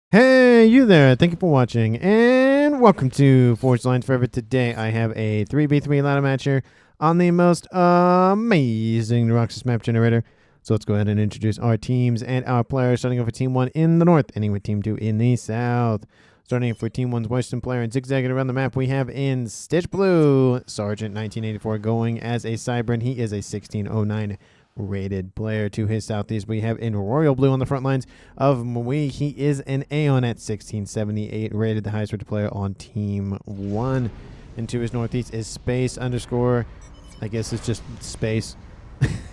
Hey, you there. Thank you for watching, and welcome to Forged Lines Forever. Today, I have a 3v3 ladder match here on the most amazing Roxas map generator. So let's go ahead and introduce our teams and our players, starting off with Team 1 in the north, ending with Team 2 in the south. Starting off with Team 1's Western player and zigzagging around the map, we have in Stitch Blue, Sergeant 1984 going as a Cybran. He is a 1609 rated player. To his southeast, we have in Royal Blue on the front lines of Mui. He is an Aeon at 1678 rated, the highest rated player on Team 1. And to his northeast is Space underscore, I guess it's just Space,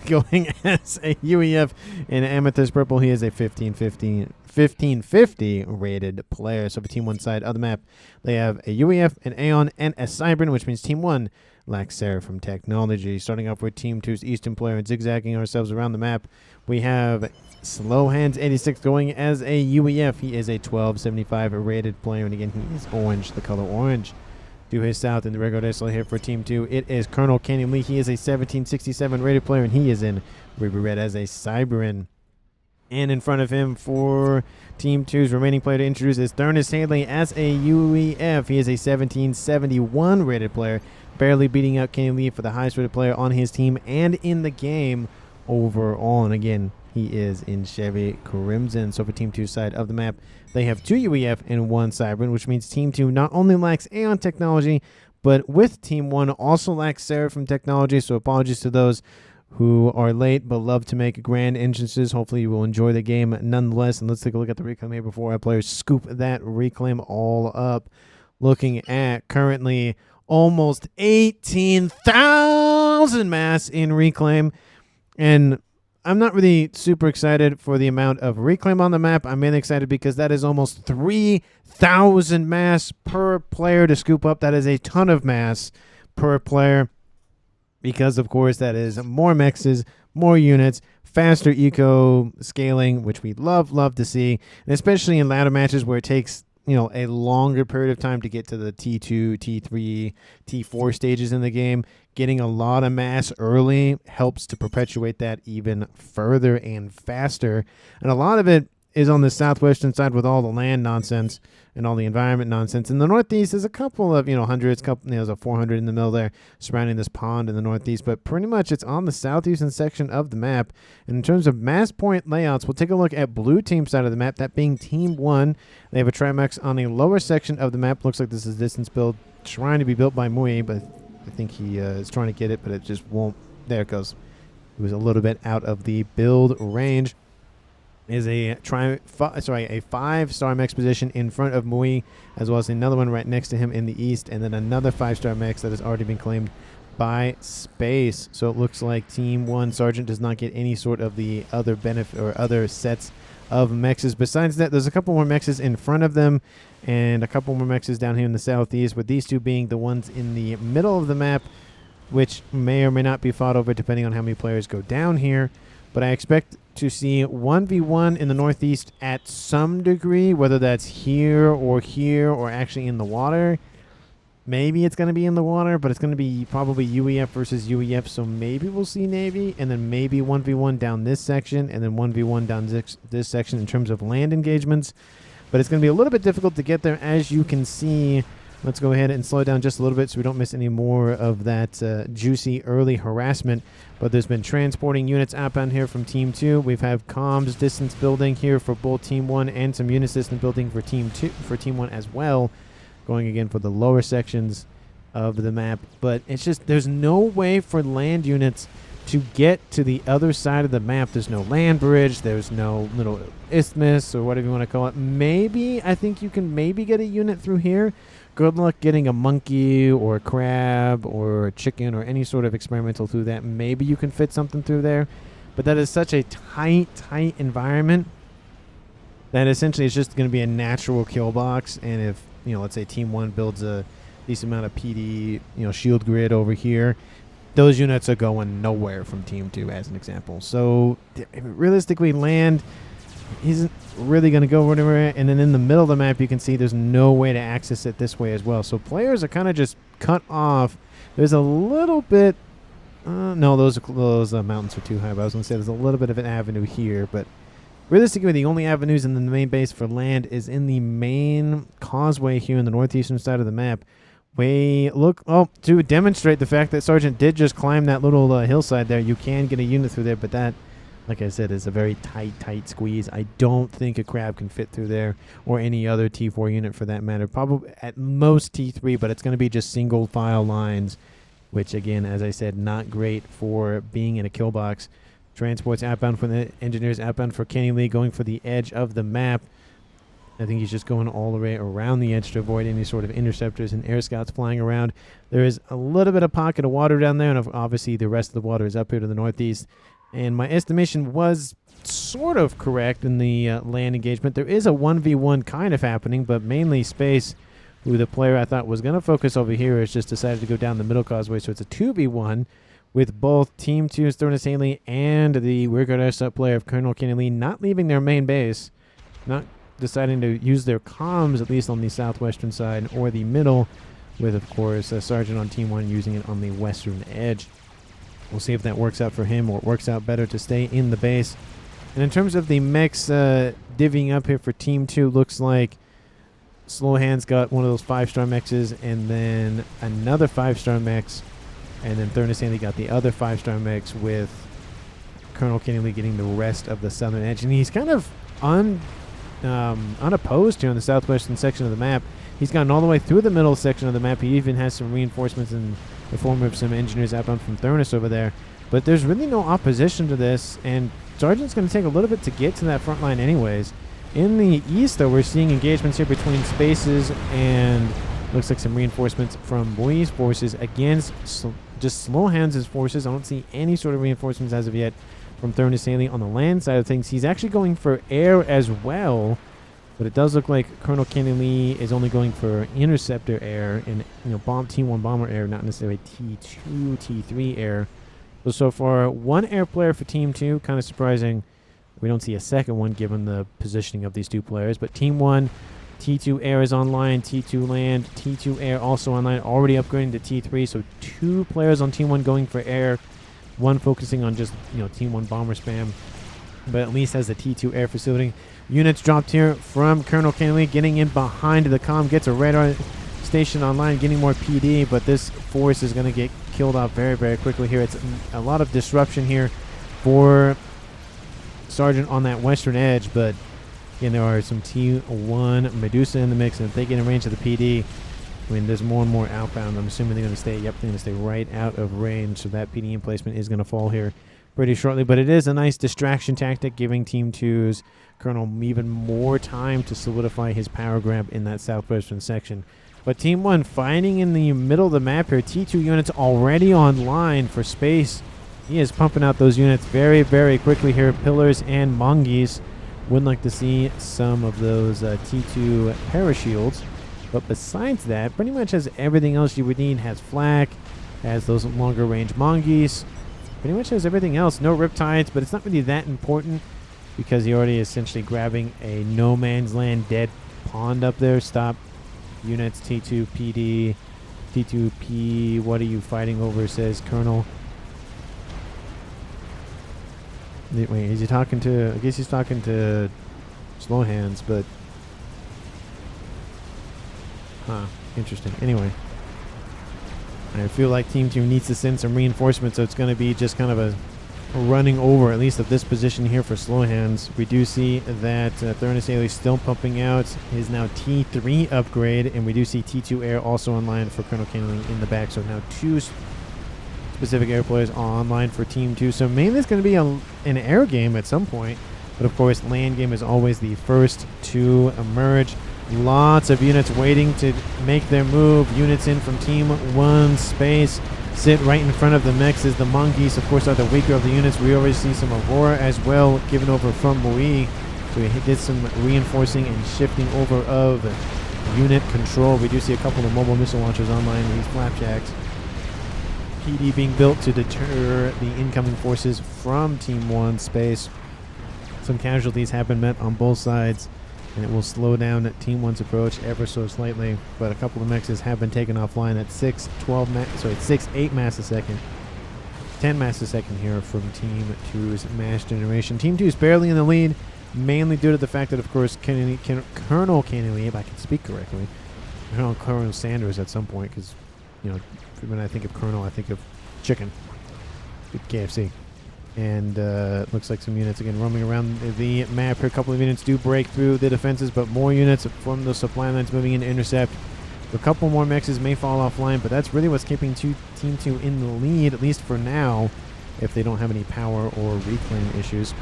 going as a UEF in Amethyst Purple. He is a 1550 rated player. So for Team 1 side of the map, they have a UEF, an Aeon, and a Cybran, which means Team 1 lacks Seraphim technology. Starting off with Team 2's Eastern player and zigzagging ourselves around the map, we have Slow Hands 86 going as a UEF. He is a 1275 rated player, and again, he is orange, the color orange. To his south in the regular dice here for Team 2, it is Colonel Canyon Lee. He is a 1767 rated player, and he is in Ruby Red as a Cybran. And in front of him for Team 2's remaining player to introduce is Thurnis Haley as a UEF. He is a 1771 rated player, barely beating out Kenny Lee for the highest rated player on his team and in the game overall. And again, he is in Chevy Crimson. So for Team 2's side of the map, they have 2 UEF and 1 Cybran, which means Team 2 not only lacks Aeon technology, but with Team 1 also lacks Seraphim technology. So apologies to those who are late but love to make grand entrances. Hopefully you will enjoy the game nonetheless. And let's take a look at the reclaim here before our players scoop that reclaim all up. Looking at currently almost 18,000 mass in reclaim. And I'm not really super excited for the amount of reclaim on the map. I'm mainly excited because that is almost 3,000 mass per player to scoop up. That is a ton of mass per player, because of course that is more mexes, more units, faster eco scaling, which we love to see, and especially in ladder matches where it takes a longer period of time to get to the T2, T3, T4 stages in the game. Getting a lot of mass early helps to perpetuate that even further and faster. And a lot of it is on the southwestern side with all the land nonsense and all the environment nonsense. In the northeast, there's a couple of, hundreds, there's a 400 in the middle there surrounding this pond in the northeast, but pretty much it's on the southeastern section of the map. And in terms of mass point layouts, we'll take a look at blue team side of the map, that being Team 1. They have a Trimax on a lower section of the map. Looks like this is distance build, trying to be built by Mui, but I think he is trying to get it, but it just won't. There it goes. It was a little bit out of the build range. Is a 5-star mech position in front of Mui, as well as another one right next to him in the east, and then another 5-star mech that has already been claimed by Space. So it looks like Team 1 Sergeant does not get any sort of the other benefit or other sets of mexes. Besides that, there's a couple more mexes in front of them and a couple more mexes down here in the southeast, with these two being the ones in the middle of the map, which may or may not be fought over depending on how many players go down here. But I expect to see 1v1 in the northeast at some degree, whether that's here or actually in the water. Maybe it's going to be in the water, but it's going to be probably UEF versus UEF, so maybe we'll see Navy, and then maybe 1v1 down this section, and then 1v1 down this section in terms of land engagements. But it's going to be a little bit difficult to get there, as you can see. Let's go ahead and slow down just a little bit so we don't miss any more of that juicy early harassment. But there's been transporting units outbound here from Team 2. We've had comms distance building here for both Team 1 and some unit distance building for Team 1 as well, going again for the lower sections of the map. But it's just there's no way for land units to get to the other side of the map. There's no land bridge. There's no little isthmus or whatever you want to call it. Maybe, I think you can maybe get a unit through here. Good luck getting a monkey or a crab or a chicken or any sort of experimental through that. Maybe you can fit something through there. But that is such a tight environment that essentially it's just going to be a natural kill box. And if, let's say Team 1 builds a decent amount of PD, shield grid over here, those units are going nowhere from Team 2 as an example. So realistically, land isn't really going to go anywhere. And then in the middle of the map, you can see there's no way to access it this way as well. So players are kind of just cut off. There's a little bit no, those mountains are too high, but I was going to say there's a little bit of an avenue here, but realistically, the only avenues in the main base for land is in the main causeway here in the northeastern side of the map. We look, to demonstrate the fact that Sergeant did just climb that little hillside there. You can get a unit through there, but that, like I said, is a very tight squeeze. I don't think a crab can fit through there, or any other T4 unit for that matter. Probably at most T3, but it's going to be just single file lines, which again, as I said, not great for being in a kill box. Transports outbound for the engineers, outbound for Kenny Lee, going for the edge of the map. I think he's just going all the way around the edge to avoid any sort of interceptors and air scouts flying around. There is a little bit of pocket of water down there, and obviously the rest of the water is up here to the northeast. And my estimation was sort of correct in the land engagement. There is a 1v1 kind of happening, but mainly Space, who the player I thought was going to focus over here, has just decided to go down the middle causeway. So it's a 2v1 with both Team 2's Thurnis Haley and the rearguard airstrike player of Colonel Kenny Lee not leaving their main base, not deciding to use their comms, at least on the southwestern side or the middle, with, of course, Sergeant on Team 1 using it on the western edge. We'll see if that works out for him, or it works out better to stay in the base. And in terms of the mechs divvying up here for Team 2, looks like Slow Hands got one of those 5-star mechs, and then another 5-star mechs, and then Thurnis Haley got the other 5-star mechs, with Colonel Kenny Lee getting the rest of the southern edge. And he's kind of unopposed here on the southwestern section of the map. He's gotten all the way through the middle section of the map. He even has some reinforcements in the form of some engineers outbound from Thurnis over there. But there's really no opposition to this, and Sergeant's going to take a little bit to get to that front line anyways. In the east, though, we're seeing engagements here between Spaces and looks like some reinforcements from Boy's forces against just Slow Hands' forces. I don't see any sort of reinforcements as of yet from Thurnis Haley on the land side of things. He's actually going for air as well, but it does look like Colonel Kenny Lee is only going for interceptor air and T1 bomber air, not necessarily T2, T3 air. So far, one air player for Team 2, kind of surprising. We don't see a second one given the positioning of these two players, but Team 1, T2 air is online, T2 land, T2 air also online, already upgrading to T3, so 2 players on Team 1 going for air. One focusing on just, Team 1 bomber spam, but at least has the T2 air facility. Units dropped here from Colonel Kenny Lee, getting in behind the comm, gets a radar station online, getting more PD, but this force is going to get killed off very, very quickly here. It's a lot of disruption here for Sergeant on that western edge, but again, there are some T1 Medusa in the mix, and if they get in range of the PD, there's more and more outbound. I'm assuming they're going to stay, they're going to stay right out of range, so that PD emplacement is going to fall here pretty shortly. But it is a nice distraction tactic, giving Team 2's Colonel even more time to solidify his power grab in that southwestern section. But Team 1 fighting in the middle of the map here. T2 units already online for Space. He is pumping out those units very, very quickly here. Pillars and Mongeese. Would like to see some of those T2 parashields. But besides that, pretty much has everything else you would need. Has flak, has those longer range Mongeese. Pretty much has everything else. No Riptides, but it's not really that important because he already is essentially grabbing a no man's land dead pond up there. Stop units, T2 PD, T2P, what are you fighting over, says Colonel. Wait, is he talking to, I guess he's talking to Slow Hands, but interesting. Anyway, I feel like Team 2 needs to send some reinforcements, so it's going to be just kind of a running over, at least of this position here for Slow Hands. We do see that Thurnis Haley still pumping out his now T3 upgrade, and we do see T2 air also online for Colonel Kenny Lee in the back. So now 2 specific air players online for Team 2. So mainly it's going to be an air game at some point, but of course land game is always the first to emerge. Lots of units waiting to make their move. Units in from Team 1 Space. Sit right in front of the mechs as the Mongeese, of course, are the weaker of the units. We already see some Aurora as well given over from Mui. So he did some reinforcing and shifting over of unit control. We do see a couple of mobile missile launchers online, these flapjacks. PD being built to deter the incoming forces from Team 1 Space. Some casualties have been met on both sides, and it will slow down Team 1's approach ever so slightly. But a couple of mechs have been taken offline at 8 mass a second. 10 mass a second here from Team 2's mass generation. Team 2 is barely in the lead. mainly due to the fact that, of course, Colonel Kennedy, if I can speak correctly, Colonel Sanders at some point, because, you know, when I think of Colonel, I think of chicken, KFC. And looks like some units, again, roaming around the map here. A couple of units do break through the defenses, but more units from the supply lines moving in to intercept. A couple more mexes may fall offline, but that's really what's keeping Team 2 in the lead, at least for now, if they don't have any power or reclaim issues.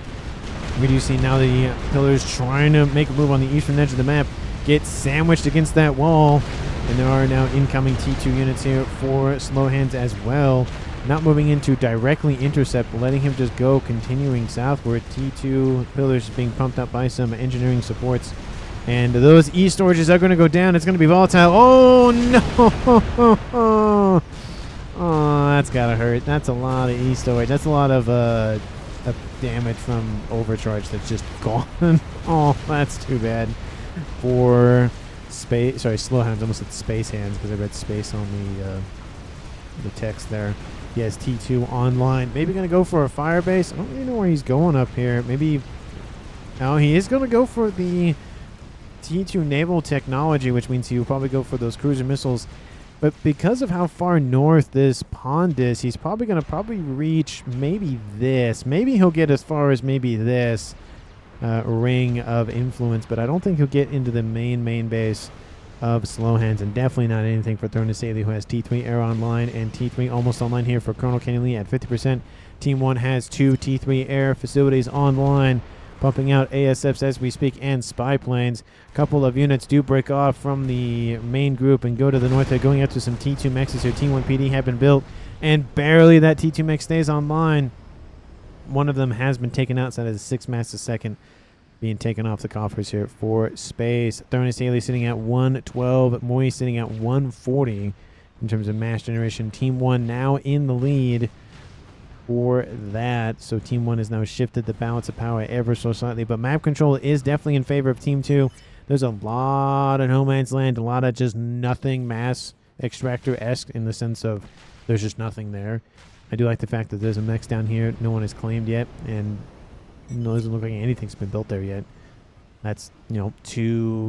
We do see now the pillars trying to make a move on the eastern edge of the map, get sandwiched against that wall, and there are now incoming T2 units here for slow hands as well. Not moving in to directly intercept, letting him just go, continuing southward. T2 pillars being pumped up by some engineering supports. And those E-storages are going to go down. It's going to be volatile. Oh, no! Oh, that's got to hurt. That's a lot of E-storage. That's a lot of damage from overcharge that's just gone. Oh, that's too bad. For slow hands. Almost said space hands because I read space on the text there. He has T2 online. Maybe going to go for a fire base. I don't really know where he's going up here. Maybe... Oh, he is going to go for the T2 naval technology, which means he will probably go for those cruiser missiles. But because of how far north this pond is, he's probably going to reach maybe this. Maybe he'll get as far as maybe this ring of influence, but I don't think he'll get into the main base of slow hands, and definitely not anything for Throne Saley, who has T3 air online and T3 almost online here for Colonel Kennedy at 50%. Team 1 has 2 T3 air facilities online, pumping out ASFs as we speak and spy planes. A couple of units do break off from the main group and go to the north. They're going up to some T2 mechs here. T1 PD have been built, and barely that T2 mech stays online. One of them has been taken out, so that is 6 mass a second being taken off the coffers here for space. Throne Saley sitting at 112. Moy sitting at 140 in terms of mass generation. Team 1 now in the lead for that. So Team 1 has now shifted the balance of power ever so slightly. But map control is definitely in favor of Team 2. There's a lot of no man's land, a lot of just nothing mass extractor-esque in the sense of there's just nothing there. I do like the fact that there's a mechs down here no one has claimed yet, and it doesn't look like anything's been built there yet. That's, you know,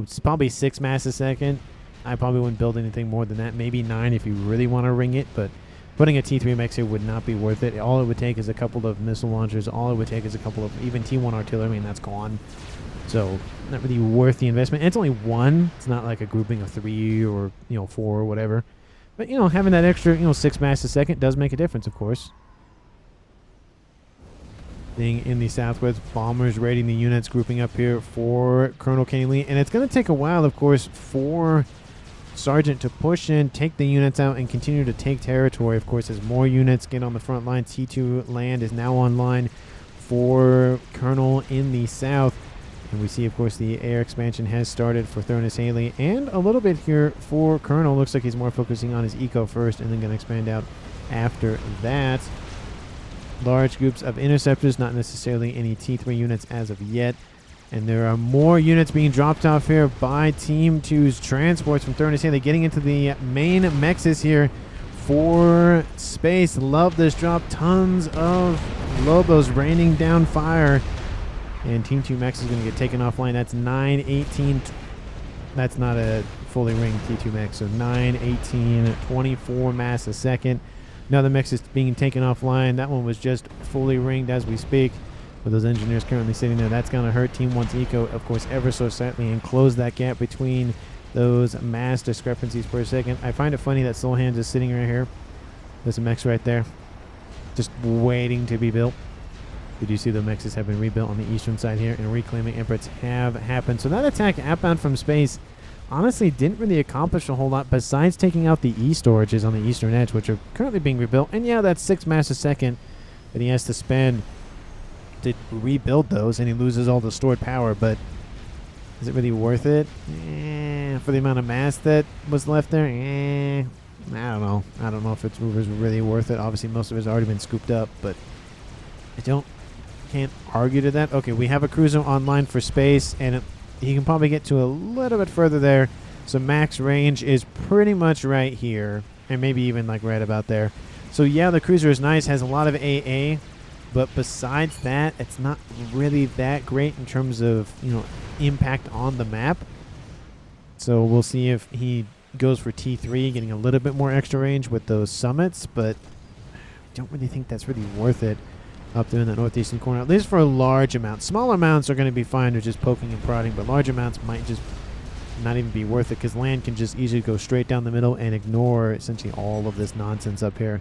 it's probably 6 mass a second. I probably wouldn't build anything more than that. Maybe 9 if you really want to ring it, but putting a T3 mech here would not be worth it. All it would take is a couple of missile launchers. All it would take is a couple of even T1 artillery, and that's gone. So not really worth the investment. And it's only 1. It's not like a grouping of 3 or, 4 or whatever. But, having that extra, 6 mass a second does make a difference, of course. Being in the southwest, bombers raiding the units, grouping up here for Colonel Kennedy. And it's going to take a while, of course, for Sergeant to push in, take the units out, and continue to take territory. Of course, as more units get on the front line, T2 land is now online for Colonel in the south. And we see, of course, the air expansion has started for Throne Saley, and a little bit here for Colonel. Looks like he's more focusing on his eco first and then going to expand out after that. Large groups of interceptors, not necessarily any T3 units as of yet. And there are more units being dropped off here by Team 2's transports from Throne Saley, getting into the main mexes here for space. Love this drop. Tons of Lobos raining down fire. And Team 2 Mex is going to get taken offline. That's 9-18. That's not a fully ringed T2 Mex. So 9-18, 24 mass a second. Another Mex is being taken offline. That one was just fully ringed as we speak. With those engineers currently sitting there, that's going to hurt Team 1's eco, of course, ever so slightly, and close that gap between those mass discrepancies for a second. I find it funny that Soul Hands is sitting right here. There's a Mex right there, just waiting to be built. Did you see the Mexes have been rebuilt on the eastern side here, and reclaiming efforts have happened. So that attack outbound from space honestly didn't really accomplish a whole lot besides taking out the E-storages on the eastern edge, which are currently being rebuilt. And yeah, that's 6 mass a second that he has to spend to rebuild those, and he loses all the stored power. But is it really worth it? For the amount of mass that was left there? I don't know. I don't know if it's really worth it. Obviously, most of it's already been scooped up, but I can't argue to that. Okay, we have a cruiser online for space, and he can probably get to a little bit further there. So max range is pretty much right here, and maybe even like right about there. So yeah, the cruiser is nice, has a lot of AA, But besides that, it's not really that great in terms of, impact on the map. So we'll see if he goes for T3, getting a little bit more extra range with those summits, but I don't really think that's really worth it up there in the northeastern corner, at least for a large amount. Small amounts are going to be fine with just poking and prodding, but large amounts might just not even be worth it because land can just easily go straight down the middle and ignore essentially all of this nonsense up here.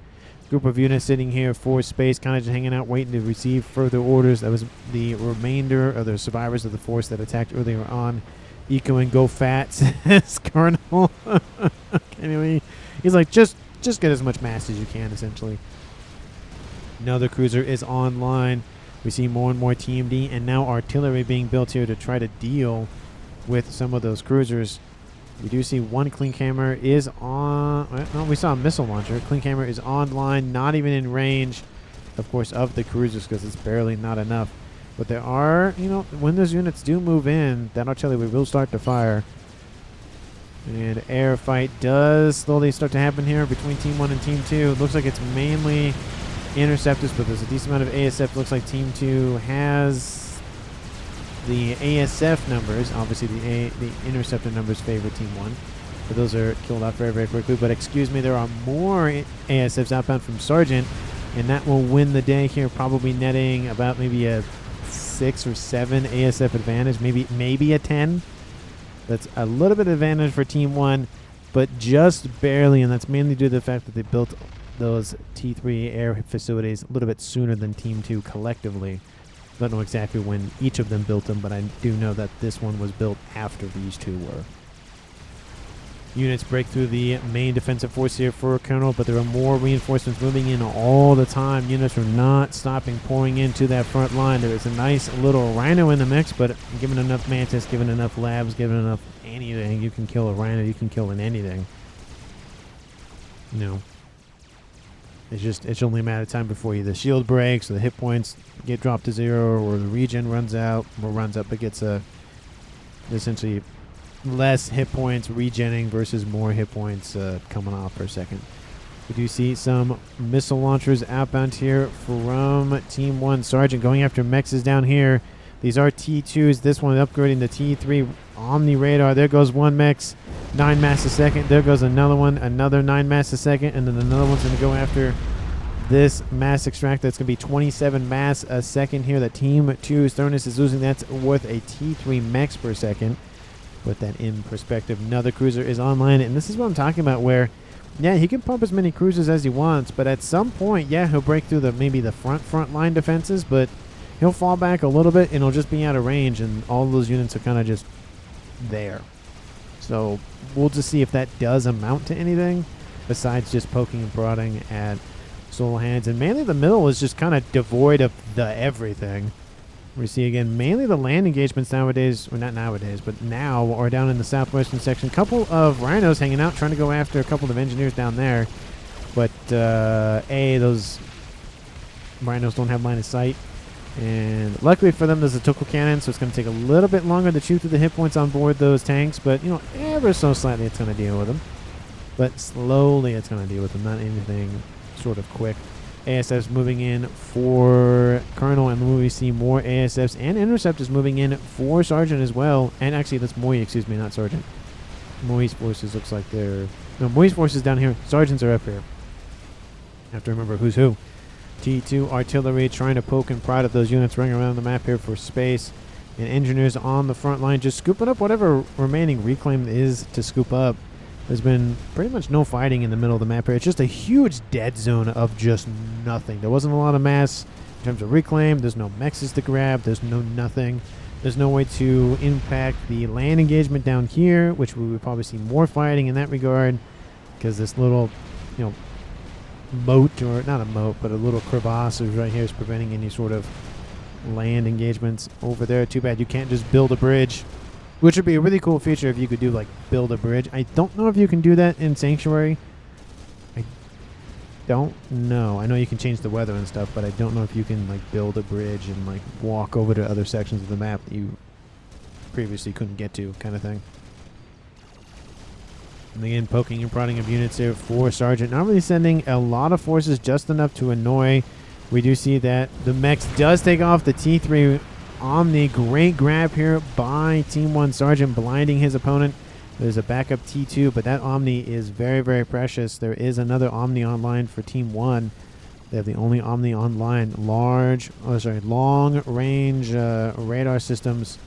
Group of units sitting here for space, kind of just hanging out, waiting to receive further orders. That was the remainder of the survivors of the force that attacked earlier on. Eco and go fat, says Colonel. Anyway, he's like, just get as much mass as you can, essentially. Another cruiser is online. We see more and more TMD and now artillery being built here to try to deal with some of those cruisers. We do see one clean camera is on. No, we saw a missile launcher. Clean camera is online, not even in range, of course, of the cruisers because it's barely not enough. But there are, when those units do move in, that artillery will start to fire. And air fight does slowly start to happen here between Team 1 and Team 2. It looks like it's mainly interceptors, but there's a decent amount of ASF. Looks like Team 2 has the ASF numbers. Obviously, the interceptor numbers favor Team 1. But those are killed off very, very quickly. But excuse me, there are more ASFs outbound from Sergeant, and that will win the day here, probably netting about maybe a 6 or 7 ASF advantage, maybe a 10. That's a little bit of advantage for Team 1, but just barely, and that's mainly due to the fact that they built those T3 air facilities a little bit sooner than Team 2 collectively. I don't know exactly when each of them built them, but I do know that this one was built after these two were. Units break through the main defensive force here for Colonel, but there are more reinforcements moving in all the time. Units are not stopping pouring into that front line. There is a nice little Rhino in the mix, but given enough Mantis, given enough labs, given enough anything, you can kill a Rhino, you can kill an anything. It's only a matter of time before either the shield breaks or the hit points get dropped to 0 or the regen runs out or runs up. It gets essentially less hit points regenning versus more hit points coming off per second. We do see some missile launchers outbound here from Team 1. Sergeant going after Mechs is down here. These are T2s. This one upgrading to T3 on the radar. There goes one Mechs. 9 mass a second. There goes another one. Another 9 mass a second. And then another one's going to go after this mass extractor. It's going to be 27 mass a second here. The Team 2's Thurnus is losing. That's worth a T3 Mechs per second. Put that in perspective. Another cruiser is online, and this is what I'm talking about where, yeah, he can pump as many cruisers as he wants, but at some point, yeah, he'll break through maybe the front line defenses, but he'll fall back a little bit, and he'll just be out of range, and all those units are kind of just there. So we'll just see if that does amount to anything besides just poking and prodding at solo hands. And mainly the middle is just kind of devoid of the everything. We see again mainly the land engagements nowadays, or not nowadays, but now are down in the southwestern section. Couple of rhinos hanging out, trying to go after a couple of engineers down there. But those rhinos don't have line of sight. And luckily for them, there's a Tuckle cannon, so it's going to take a little bit longer to chew through the hit points on board those tanks. But, ever so slightly it's going to deal with them. But slowly it's going to deal with them, not anything sort of quick. ASFs moving in for Colonel, and we see more ASFs and interceptors moving in for Sergeant as well. And actually, that's Moy, excuse me, not Sergeant. Moy's forces looks like they're... No, Moy's forces down here. Sergeants are up here. I have to remember who's who. T2 artillery trying to poke and prod at those units running around the map here for space. And engineers on the front line just scooping up whatever remaining reclaim is to scoop up. There's been pretty much no fighting in the middle of the map here. It's just a huge dead zone of just nothing. There wasn't a lot of mass in terms of reclaim. There's no mexes to grab. There's no nothing. There's no way to impact the land engagement down here, which we would probably see more fighting in that regard because this little, moat, or not a moat, but a little crevasse right here is preventing any sort of land engagements over there. Too bad you can't just build a bridge. Which would be a really cool feature if you could do, build a bridge. I don't know if you can do that in Sanctuary. I don't know. I know you can change the weather and stuff, but I don't know if you can, build a bridge and, walk over to other sections of the map that you previously couldn't get to, kind of thing. And again, poking and prodding of units here for Sergeant. Not really sending a lot of forces, just enough to annoy We do see that the Mechs does take off the T3 Omni. Great grab here by Team 1 Sergeant, blinding his opponent. There's a backup T2, but that Omni is very, very precious. There is another Omni online for Team 1. They have the only Omni online. Long range radar systems.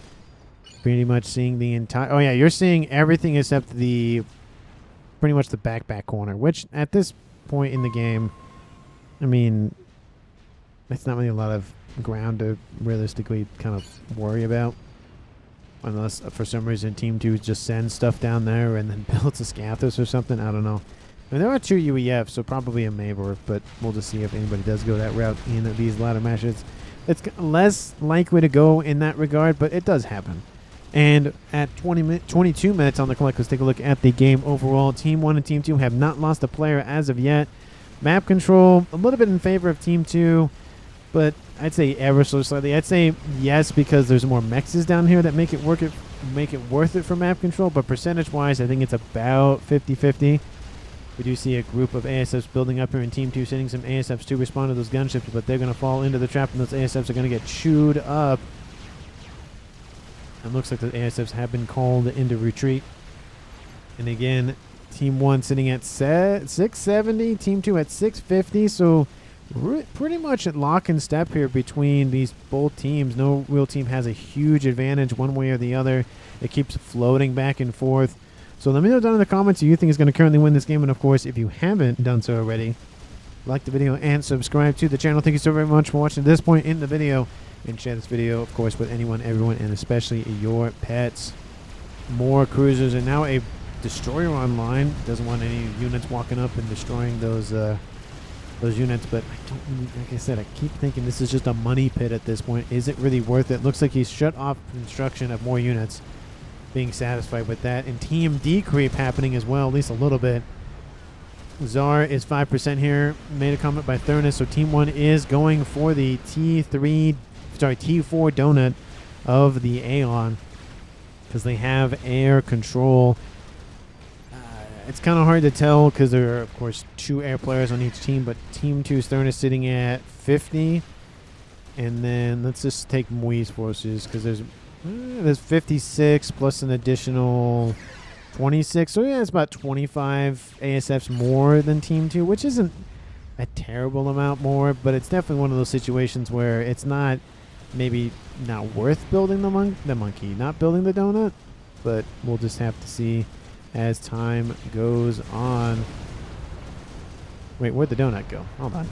Pretty much seeing the entire... Oh, yeah, you're seeing everything except the... pretty much the back corner, which at this point in the game, I mean, it's not really a lot of ground to realistically kind of worry about. Unless for some reason Team 2 just sends stuff down there and then builds a Scathos or something. I don't know. I mean, there are 2 UEFs, so probably a Mavor, but we'll just see if anybody does go that route in these ladder matches. It's less likely to go in that regard, but it does happen. And at 22 minutes on the clock, let's take a look at the game overall. Team 1 and Team 2 have not lost a player as of yet. Map control, a little bit in favor of Team 2, but I'd say ever so slightly. I'd say yes because there's more Mechs down here that make it worth it for map control, but percentage-wise, I think it's about 50-50. We do see a group of ASFs building up here in Team 2, sending some ASFs to respond to those gunships, but they're going to fall into the trap, and those ASFs are going to get chewed up. It looks like the ASFs have been called into retreat. And again, Team 1 sitting at 670, Team 2 at 650, so pretty much at lock and step here between these both teams. No real team has a huge advantage one way or the other. It keeps floating back and forth. So let me know down in the comments who you think is going to currently win this game. And of course, if you haven't done so already, like the video and subscribe to the channel. Thank you so very much for watching to this point in the video. And share this video, of course, with anyone, everyone, and especially your pets. More cruisers, and now a destroyer online. Doesn't want any units walking up and destroying those units, but I don't, like I said, I keep thinking this is just a money pit at this point. Is it really worth it? Looks like he's shut off construction of more units, being satisfied with that. And TMD creep happening as well, at least a little bit. Czar is 5% here. Made a comment by Thurnis, so Team 1 is going for the T4 donut of the Aeon because they have air control. It's kind of hard to tell because there are, of course, 2 air players on each team, but Team 2's Thurnis sitting at 50. And then let's just take Mui's forces because there's 56 plus an additional 26. So yeah, it's about 25 ASFs more than Team 2, which isn't a terrible amount more, but it's definitely one of those situations where it's not maybe not worth building the monkey, not building the donut, but we'll just have to see as time goes on. Wait, where'd the donut go? Hold on.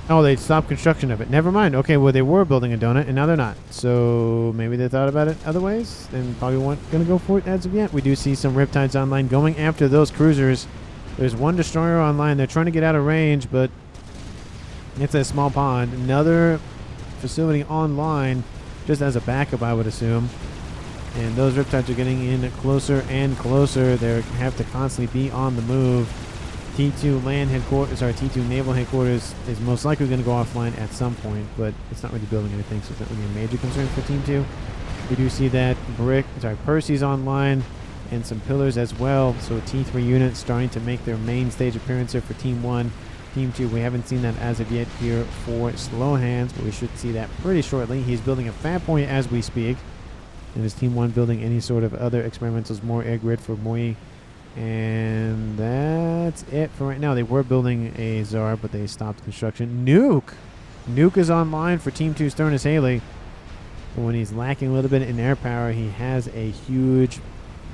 Oh, they stopped construction of it. Never mind. Okay, well, they were building a donut, and now they're not. So maybe they thought about it other ways, and probably weren't going to go for it as of yet. We do see some Riptides online going after those cruisers. There's one destroyer online. They're trying to get out of range, but it's a small pond. Another facility online, just as a backup, I would assume. And those Riptides are getting in closer and closer. They have to constantly be on the move. T2 land headquarters, sorry, T2 naval headquarters is most likely going to go offline at some point, but it's not really building anything, so it's not really a major concern for Team 2. We do see that Percy's online and some pillars as well. So T3 units starting to make their main stage appearance here for Team 1. Team 2, we haven't seen that as of yet here for Slow Hands, but we should see that pretty shortly. He's building a FAF point as we speak. And is Team 1 building any sort of other experimentals, more air grid for Mui? And that's it for right now. They were building a Tsar, but they stopped construction. Nuke is online for Team 2's Thurnis Haley. But when he's lacking a little bit in air power, he has a huge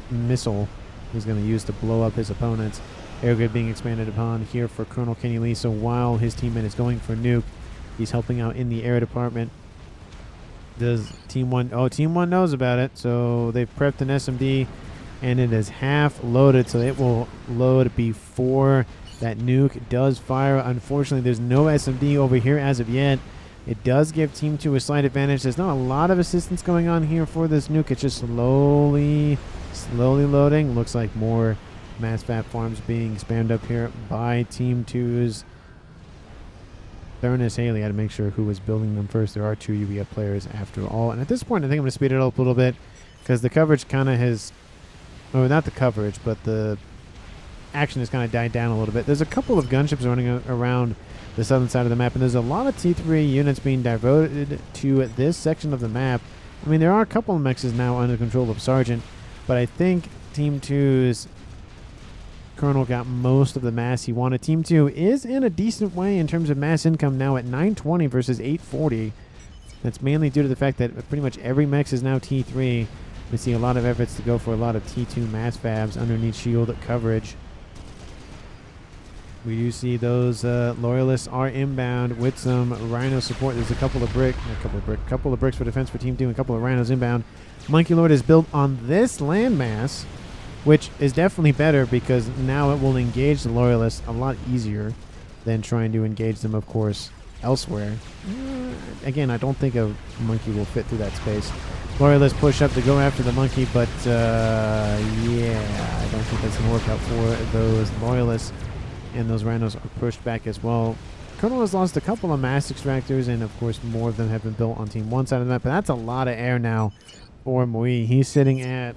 missile he's going to use to blow up his opponents. Air grid being expanded upon here for Colonel Kenny Lee. So while his teammate is going for Nuke, he's helping out in the air department. Does Team 1... Oh, Team 1 knows about it. So they've prepped an SMD, and it is half loaded, so it will load before that Nuke does fire. Unfortunately, there's no SMD over here as of yet. It does give Team 2 a slight advantage. There's not a lot of assistance going on here for this Nuke. It's just slowly loading. Looks like more mass FAF farms being spammed up here by Team 2's Thurnis Haley. I had to make sure who was building them first. There are 2 UVF players after all. And at this point, I think I'm going to speed it up a little bit because the coverage kind of has... Oh, not the coverage, but the action has kind of died down a little bit. There's a couple of gunships running around the southern side of the map. And there's a lot of T3 units being devoted to this section of the map. I mean, there are a couple of mechs now under control of Sergeant, but I think Team 2's Colonel got most of the mass he wanted. Team 2 is in a decent way in terms of mass income now at 920 versus 840. That's mainly due to the fact that pretty much every mech is now T3. We see a lot of efforts to go for a lot of T2 mass fabs underneath shield coverage. We do see those loyalists are inbound with some Rhino support. There's a couple of bricks for defense for Team 2 and a couple of Rhinos inbound. Monkey Lord is built on this landmass, which is definitely better because now it will engage the loyalists a lot easier than trying to engage them, of course, elsewhere. Again, I don't think a monkey will fit through that space. Loyalists push up to go after the monkey, but yeah, I don't think that's going to work out for those loyalists. And those Rhinos are pushed back as well. Colonel has lost a couple of mass extractors, and of course more of them have been built on Team 1 side of the map, but that's a lot of air now for Mui. He's sitting at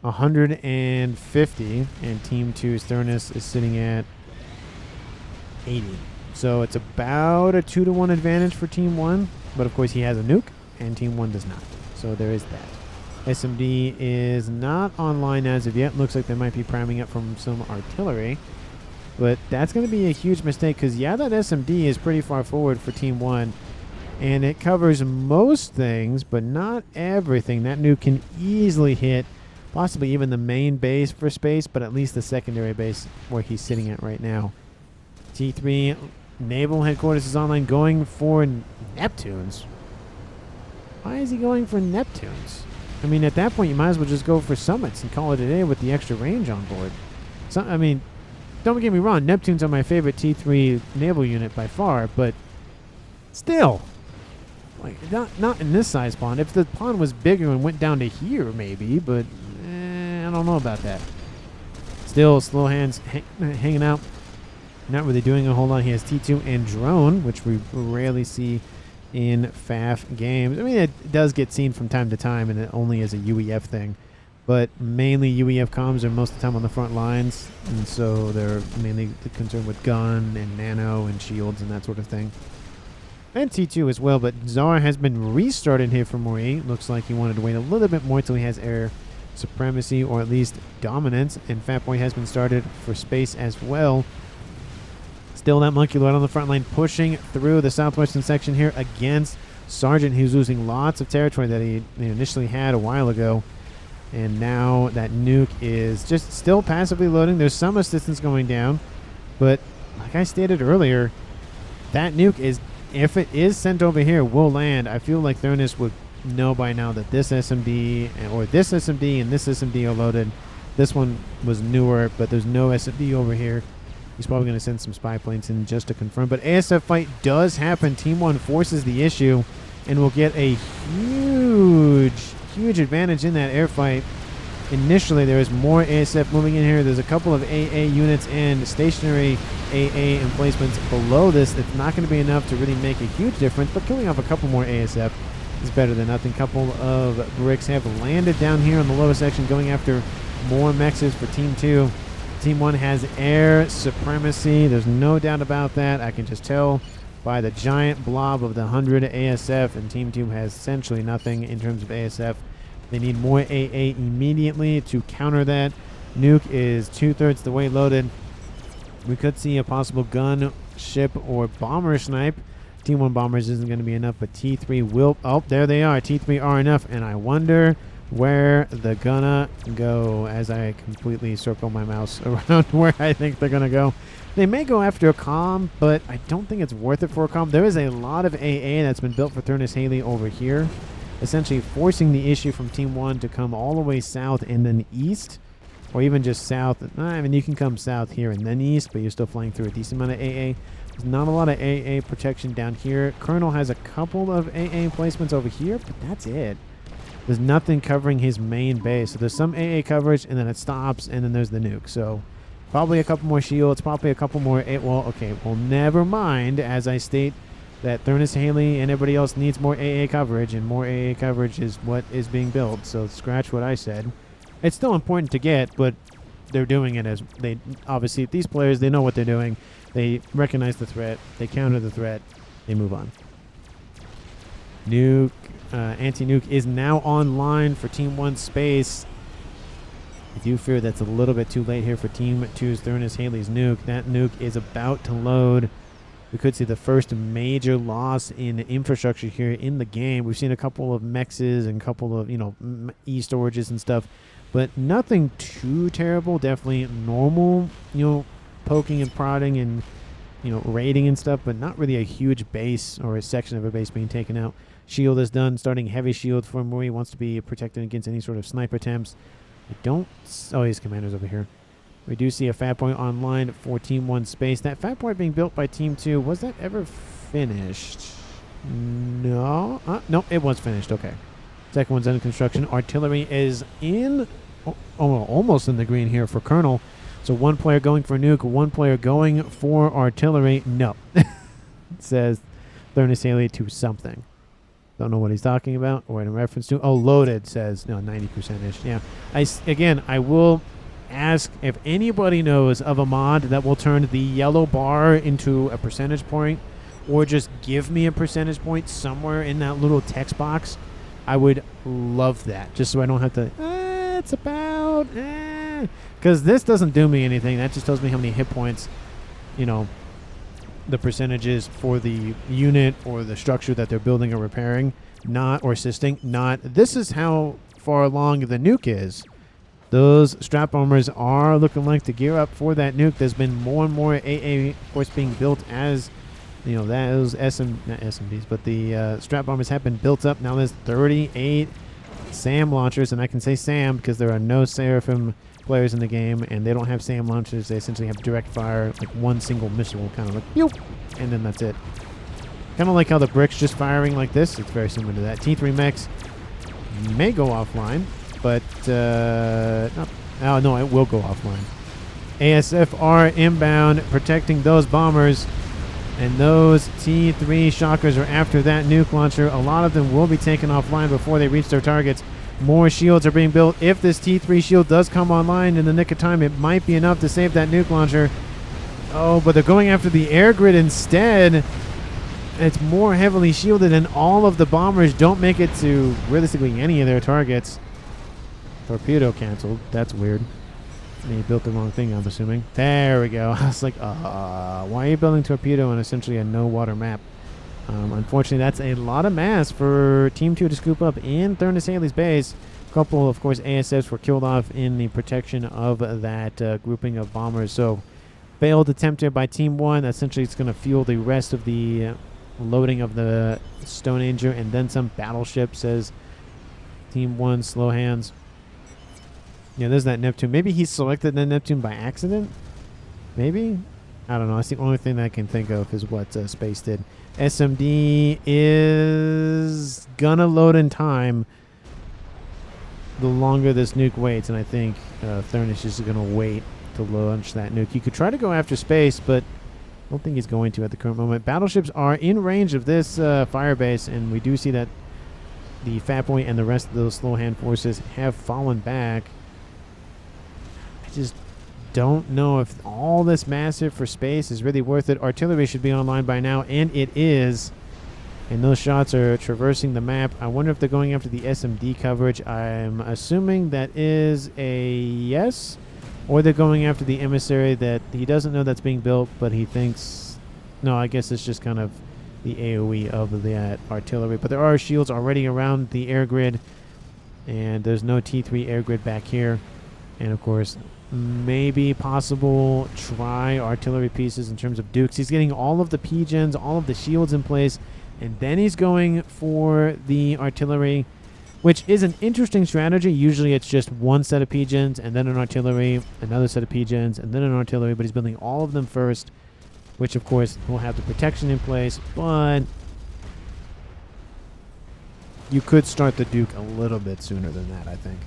150, and Team 2's Thurnis is sitting at 80. So it's about a 2-to-1 advantage for Team 1, but of course he has a nuke, and Team 1 does not. So there is that. SMD is not online as of yet. Looks like they might be priming up from some artillery. But that's going to be a huge mistake because, yeah, that SMD is pretty far forward for Team 1. And it covers most things, but not everything. That nuke can easily hit possibly even the main base for space, but at least the secondary base where he's sitting at right now. T3 Naval Headquarters is online going for Neptunes. Why is he going for Neptunes? I mean, at that point, you might as well just go for summits and call it a day with the extra range on board. So, I mean, don't get me wrong, Neptunes are my favorite T3 naval unit by far, but still, like, not in this size pond. If the pond was bigger and went down to here, maybe, but I don't know about that. Still, slow hands hanging out, not really doing a whole lot. He has T2 and drone, which we rarely see in FAF games. I mean, it does get seen from time to time, and it only is a UEF thing. But mainly UEF comms are most of the time on the front lines, and so they're mainly concerned with gun and nano and shields and that sort of thing. And T2 as well, but Czar has been restarted here for Mori. Looks like he wanted to wait a little bit more till he has air supremacy or at least dominance, and Fatboy has been started for space as well. Still that Monkey Lord on the front line pushing through the southwestern section here against Sergeant, who's losing lots of territory that he initially had a while ago. And now that nuke is just still passively loading. There's some assistance going down, but like I stated earlier, that nuke is, if it is sent over here, will land. I feel like Thurnis would know by now that this SMD or this SMD and this SMD are loaded. This one was newer, but there's no SMD over here. He's probably going to send some spy planes in just to confirm. But ASF fight does happen. Team 1 forces the issue and will get a huge advantage in that air fight. Initially, there is more ASF moving in here. There's a couple of AA units and stationary AA emplacements below this. It's not going to be enough to really make a huge difference, but killing off a couple more ASF is better than nothing. Couple of bricks have landed down here on the lower section, going after more mexes for Team 2. Team 1 has air supremacy. There's no doubt about that. I can just tell by the giant blob of the 100 ASF, and Team 2 has essentially nothing in terms of ASF. They need more AA immediately to counter that. Nuke is 2/3 the way loaded. We could see a possible gun, ship, or bomber snipe. Team 1 bombers isn't going to be enough, but T3 will... Oh, there they are. T3 are enough, and I wonder where they're gonna go as I completely circle my mouse around where I think they're gonna go. They may go after a comm, but I don't think it's worth it for a comm. There is a lot of AA that's been built for Thurnis Haley over here, essentially forcing the issue from Team 1 to come all the way south and then east, or even just south. I mean, you can come south here and then east, but you're still flying through a decent amount of AA. There's not a lot of AA protection down here. Colonel has a couple of AA placements over here, but that's it. There's nothing covering his main base. So there's some AA coverage, and then it stops, and then there's the nuke. So probably a couple more shields, probably a couple more... Well, okay, well, never mind, as I state that Thurnis Haley and everybody else needs more AA coverage, and more AA coverage is what is being built. So scratch what I said. It's still important to get, but they're doing it as they... Obviously, these players, they know what they're doing. They recognize the threat. They counter the threat. They move on. Nuke, anti-nuke is now online for Team 1 space. I do fear that's a little bit too late here for Team 2's Thurnis Haley's nuke. That nuke is about to load. We could see the first major loss in infrastructure here in the game. We've seen a couple of mexes and a couple of, e-storages and stuff, but nothing too terrible. Definitely normal, poking and prodding and, raiding and stuff, but not really a huge base or a section of a base being taken out. Shield is done, starting heavy shield for Mori. Wants to be protected against any sort of sniper attempts. I don't... Oh, his commander's over here. We do see a FAF point online for Team 1 space. That FAF point being built by Team 2, was that ever finished? No. No, it was finished. Okay. Second one's under construction. Artillery is in... almost in the green here for Colonel. So one player going for nuke, one player going for artillery. No. It says Thurnis Haley to something. Don't know what he's talking about or in reference to. Oh, loaded says, no, 90%-ish. Yeah. Again, I will ask if anybody knows of a mod that will turn the yellow bar into a percentage point or just give me a percentage point somewhere in that little text box. I would love that, just so I don't have to, it's about, because this doesn't do me anything. That just tells me how many hit points, the percentages for the unit or the structure that they're building or repairing, or assisting. This is how far along the nuke is. Those strap bombers are looking like to gear up for that nuke. There's been more and more AA, of course, being built as, those not SMDs, but the strap bombers have been built up. Now there's 38 SAM launchers, and I can say SAM because there are no Seraphim players in the game, and they don't have SAM launchers. They essentially have direct fire, like one single missile, kind of like, pew, and then that's it. Kind of like how the brick's just firing like this. It's very similar to that. T3 mechs may go offline, but no, it will go offline. ASF are inbound, protecting those bombers, and those T3 shockers are after that nuke launcher. A lot of them will be taken offline before they reach their targets. More shields are being built. If this T3 shield does come online in the nick of time, it might be enough to save that nuke launcher. Oh, but they're going after the air grid instead. It's more heavily shielded, and all of the bombers don't make it to realistically any of their targets. Torpedo canceled. That's weird. They built the wrong thing, I'm assuming. There we go. I was like, why are you building torpedo on essentially a no-water map? Unfortunately, that's a lot of mass for Team 2 to scoop up in Thurnis Haley's base. A couple, of course, ASFs were killed off in the protection of that grouping of bombers. So, failed attempt here by Team 1. Essentially, it's going to fuel the rest of the loading of the Stone Anger and then some battleship, says Team 1, slow hands. Yeah, there's that Neptune. Maybe he selected the Neptune by accident? Maybe? I don't know. That's the only thing that I can think of is what Space did. SMD is gonna load in time the longer this nuke waits, and I think Thurnis is gonna wait to launch that nuke. He could try to go after Space, but I don't think he's going to at the current moment. Battleships are in range of this firebase, and we do see that the Fat Point and the rest of those slow hand forces have fallen back. I just don't know if all this massive for Space is really worth it. Artillery should be online by now, and it is. And those shots are traversing the map. I wonder if they're going after the SMD coverage. I'm assuming that is a yes. Or they're going after the emissary that he doesn't know that's being built, but he thinks... No, I guess it's just kind of the AoE of the artillery. But there are shields already around the air grid, and there's no T3 air grid back here. And, of course, maybe possible try artillery pieces in terms of Dukes. He's getting all of the P-gens, all of the shields in place, and then he's going for the artillery, which is an interesting strategy. Usually it's just one set of P-gens and then an artillery, another set of P-gens, and then an artillery, but he's building all of them first, which, of course, will have the protection in place, but you could start the Duke a little bit sooner than that, I think.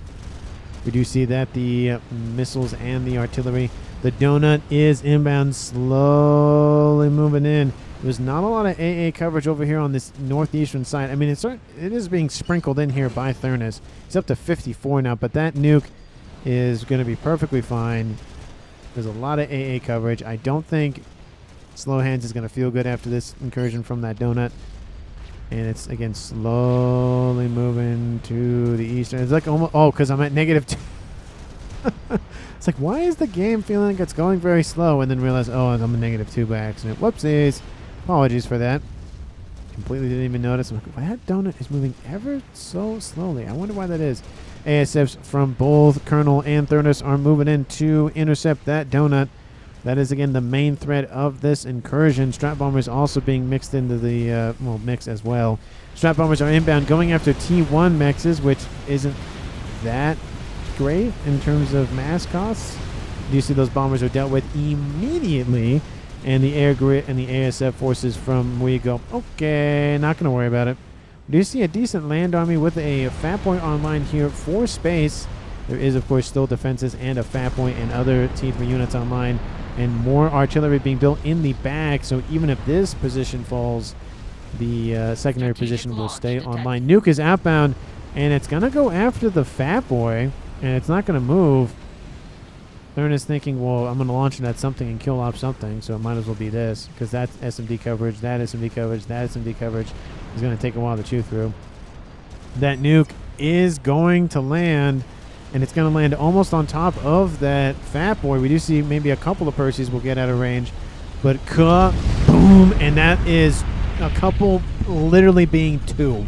We do see that the missiles and the artillery. The donut is inbound, slowly moving in. There's not a lot of AA coverage over here on this northeastern side. I mean, it is being sprinkled in here by Thurnis. He's up to 54 now, but that nuke is going to be perfectly fine. There's a lot of AA coverage. I don't think Slow Hands is going to feel good after this incursion from that donut. And it's, again, slowly moving to the east. It's like almost... Oh, because I'm at -2. It's like, why is the game feeling like it's going very slow? And then realize, oh, I'm a -2 by accident. Whoopsies. Apologies for that. Completely didn't even notice. I'm like, that donut is moving ever so slowly. I wonder why that is. ASFs from both Colonel and Thurnus are moving in to intercept that donut. That is, again, the main threat of this incursion. Strat Bombers also being mixed into the, mix as well. Strat Bombers are inbound, going after T1 Mechs, which isn't that great in terms of mass costs. You see those bombers are dealt with immediately, and the air grit and the ASF forces from where you go, okay, not going to worry about it. Do you see a decent land army with a FAF point online here for space? There is, of course, still defenses and a FAF point and other T3 units online, and more artillery being built in the back. So even if this position falls, the secondary position will stay online. Nuke is outbound, and it's going to go after the Fat Boy, and it's not going to move. Thurnus thinking, well, I'm going to launch it at something and kill off something, so it might as well be this, because that's SMD coverage, that SMD coverage, that SMD coverage is going to take a while to chew through. That nuke is going to land, and it's going to land almost on top of that Fat Boy. We do see maybe a couple of Perseus will get out of range, but boom, and that is a couple literally being 2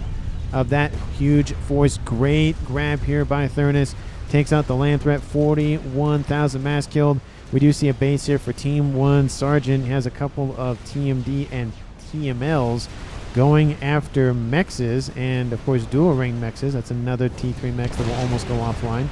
of that huge force. Great grab here by Thurnus. Takes out the land threat, 41,000 mass killed. We do see a base here for Team 1. Sergeant has a couple of TMD and TMLs going after Mexes, and of course dual ring Mexes. That's another T3 Mex that will almost go offline.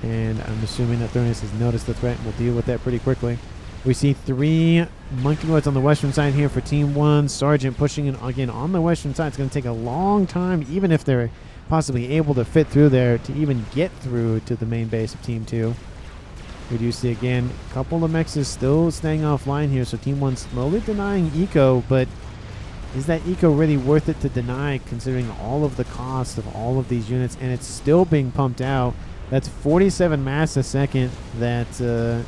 And I'm assuming that Thurnus has noticed the threat and will deal with that pretty quickly. We see 3 Monkey Lords on the western side here for Team 1. Sergeant pushing in again on the western side. It's going to take a long time, even if they're possibly able to fit through there, to even get through to the main base of Team 2. We do see, again, a couple of Mexes still staying offline here, so Team 1 slowly denying eco, but is that eco really worth it to deny, considering all of the cost of all of these units? And it's still being pumped out. That's 47 mass a second that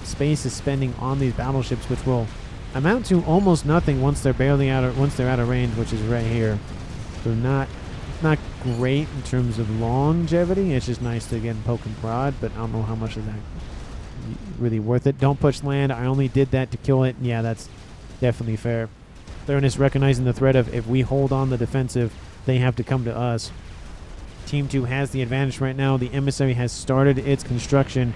Space is spending on these battleships, which will amount to almost nothing once they're out of range, which is right here. So not great in terms of longevity. It's just nice to again poke and prod, but I don't know how much is that really worth it. Don't push land. I only did that to kill it. Yeah, that's definitely fair. Thurnus recognizing the threat of if we hold on the defensive, they have to come to us. Team 2 has the advantage right now. The emissary has started its construction.